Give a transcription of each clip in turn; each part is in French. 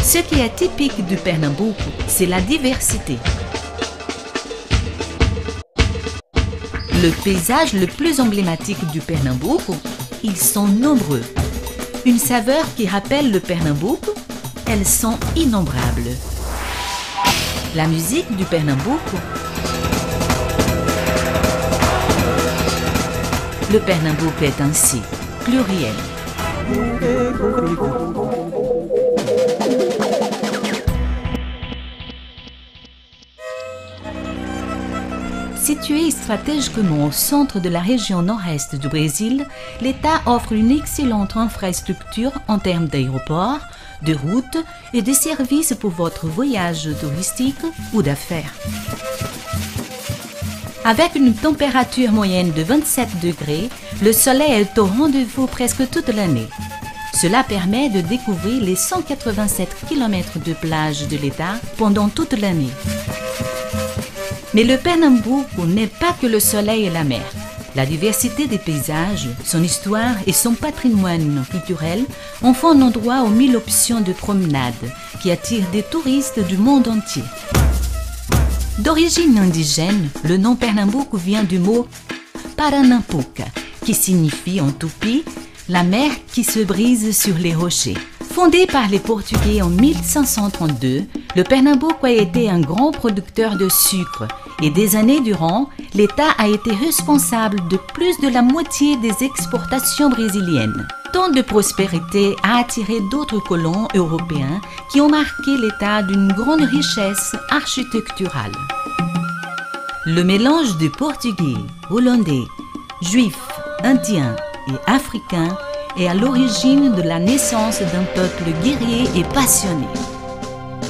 Ce qui est typique du Pernambouco, c'est la diversité. Le paysage le plus emblématique du Pernambouco, ils sont nombreux. Une saveur qui rappelle le Pernambouco, elles sont innombrables. La musique du Pernambouco. Le Pernambouco est ainsi pluriel. Situé stratégiquement au centre de la région nord-est du Brésil, l'État offre une excellente infrastructure en termes d'aéroports, de routes et de services pour votre voyage touristique ou d'affaires. Avec une température moyenne de 27 degrés, le soleil est au rendez-vous presque toute l'année. Cela permet de découvrir les 187 km de plage de l'État pendant toute l'année. Mais le Pernambouco n'est pas que le soleil et la mer. La diversité des paysages, son histoire et son patrimoine culturel en font un endroit aux 1000 options de promenade qui attirent des touristes du monde entier. D'origine indigène, le nom Pernambouco vient du mot Paranampuca, qui signifie en tupi « la mer qui se brise sur les rochers ». Fondé par les Portugais en 1532, le Pernambouco a été un grand producteur de sucre et des années durant, l'État a été responsable de plus de la moitié des exportations brésiliennes. Tant de prospérité a attiré d'autres colons européens qui ont marqué l'État d'une grande richesse architecturale. Le mélange de Portugais, Hollandais, Juifs, Indiens et Africains est à l'origine de la naissance d'un peuple guerrier et passionné.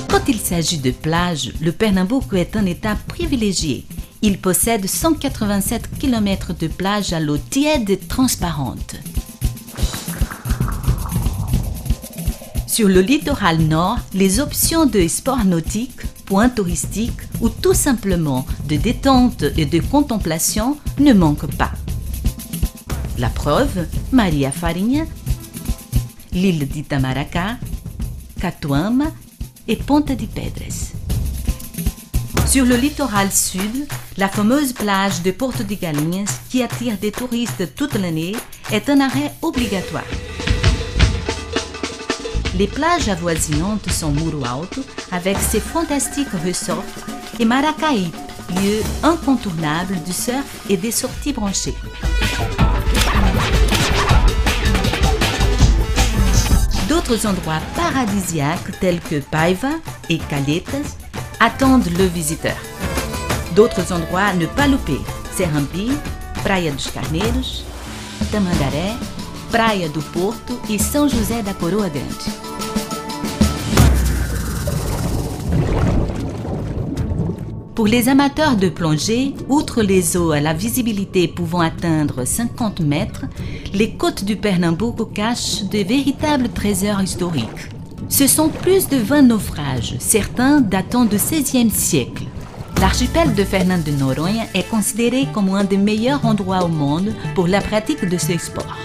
Quand il s'agit de plages, le Pernambouco est un État privilégié. Il possède 187 km de plages à l'eau tiède et transparente. Sur le littoral nord, les options de sports nautiques, points touristiques ou tout simplement de détente et de contemplation ne manquent pas. La preuve, Maria Farinha, l'île d'Itamaracá, Catuama et Ponta de Pedras. Sur le littoral sud, la fameuse plage de Porto de Galinhas, qui attire des touristes toute l'année, est un arrêt obligatoire. Les plages avoisinantes sont Muro Alto, avec ses fantastiques resorts, et Maracaípe, lieu incontournable du surf et des sorties branchées. D'autres endroits paradisiaques tels que Paiva et Calhetas attendent le visiteur. D'autres endroits à ne pas louper: Serrampi, Praia dos Carneiros, Tamandaré, Praia do Porto et São José da Coroa Grande. Pour les amateurs de plongée, outre les eaux à la visibilité pouvant atteindre 50 mètres, les côtes du Pernambouco cachent de véritables trésors historiques. Ce sont plus de 20 naufrages, certains datant du XVIe siècle. L'archipel de Fernando de Noronha est considéré comme un des meilleurs endroits au monde pour la pratique de ce sport.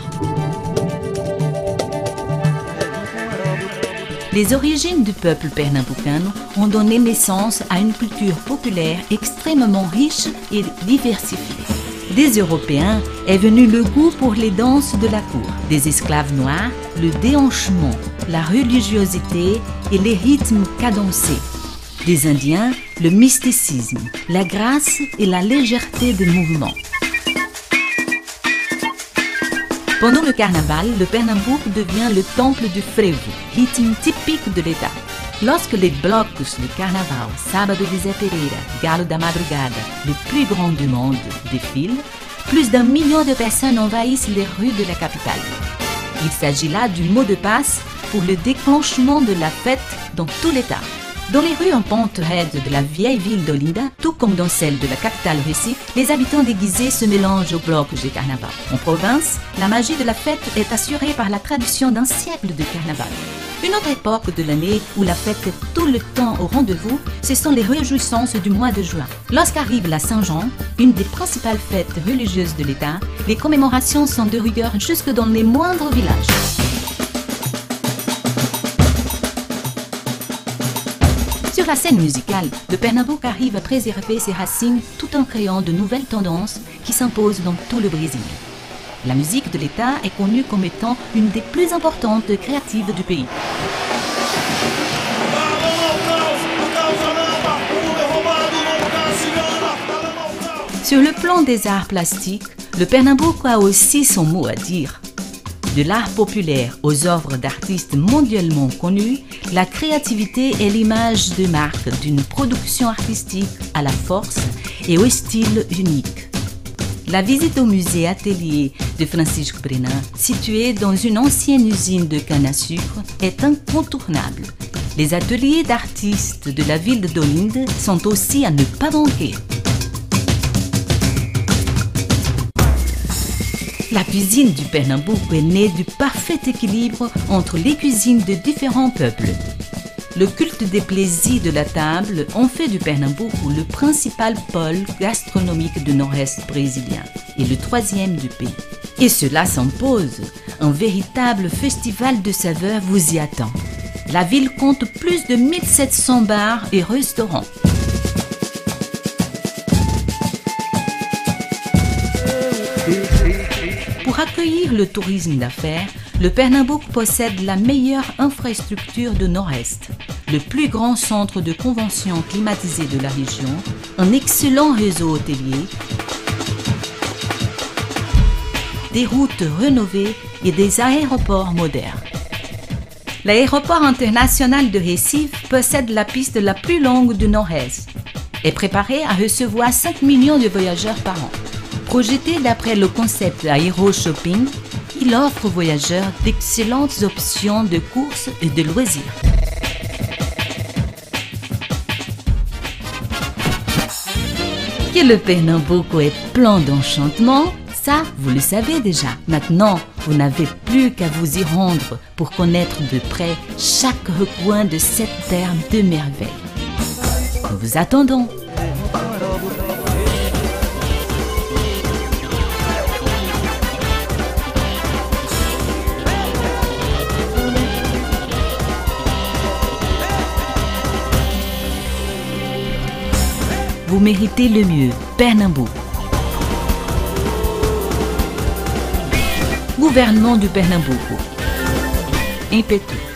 Les origines du peuple pernamboucano ont donné naissance à une culture populaire extrêmement riche et diversifiée. Des Européens est venu le goût pour les danses de la cour, des esclaves noirs, le déhanchement, la religiosité et les rythmes cadencés. Des Indiens, le mysticisme, la grâce et la légèreté des mouvements. Pendant le carnaval, le Pernambouco devient le temple du frevo, rythme typique de l'État. Lorsque les blocos de carnaval, Sábado de Zé Pereira, Galo da Madrugada, le plus grand du monde, défilent, plus d'1 million de personnes envahissent les rues de la capitale. Il s'agit là du mot de passe pour le déclenchement de la fête dans tout l'État. Dans les rues en pente raide de la vieille ville d'Olinda, tout comme dans celle de la capitale Recife, les habitants déguisés se mélangent aux blocs de carnaval. En province, la magie de la fête est assurée par la tradition d'un siècle de carnaval. Une autre époque de l'année où la fête est tout le temps au rendez-vous, ce sont les réjouissances du mois de juin. Lorsqu'arrive la Saint-Jean, une des principales fêtes religieuses de l'État, les commémorations sont de rigueur jusque dans les moindres villages. Sur la scène musicale, le Pernambouc arrive à préserver ses racines tout en créant de nouvelles tendances qui s'imposent dans tout le Brésil. La musique de l'État est connue comme étant une des plus importantes créatives du pays. Sur le plan des arts plastiques, le Pernambouc a aussi son mot à dire. De l'art populaire aux œuvres d'artistes mondialement connus, la créativité est l'image de marque d'une production artistique à la force et au style unique. La visite au musée atelier de Francisco Brenan, situé dans une ancienne usine de canne à sucre, est incontournable. Les ateliers d'artistes de la ville d'Olinda sont aussi à ne pas manquer. La cuisine du Pernambouc est née du parfait équilibre entre les cuisines de différents peuples. Le culte des plaisirs de la table en fait du Pernambouc le principal pôle gastronomique du nord-est brésilien et le troisième du pays. Et cela s'impose. Un véritable festival de saveurs vous y attend. La ville compte plus de 1700 bars et restaurants. Pour accueillir le tourisme d'affaires, le Pernambouc possède la meilleure infrastructure du Nord-Est, le plus grand centre de convention climatisé de la région, un excellent réseau hôtelier, des routes rénovées et des aéroports modernes. L'aéroport international de Recife possède la piste la plus longue du Nord-Est et est préparé à recevoir 5 millions de voyageurs par an. Projeté d'après le concept Aero Shopping, il offre aux voyageurs d'excellentes options de courses et de loisirs. Que le Pernambouc est plein d'enchantement, ça, vous le savez déjà. Maintenant, vous n'avez plus qu'à vous y rendre pour connaître de près chaque recoin de cette terre de merveilles. Nous vous attendons. Vous méritez le mieux, Pernambouc. Gouvernement du Pernambouc. Impétu.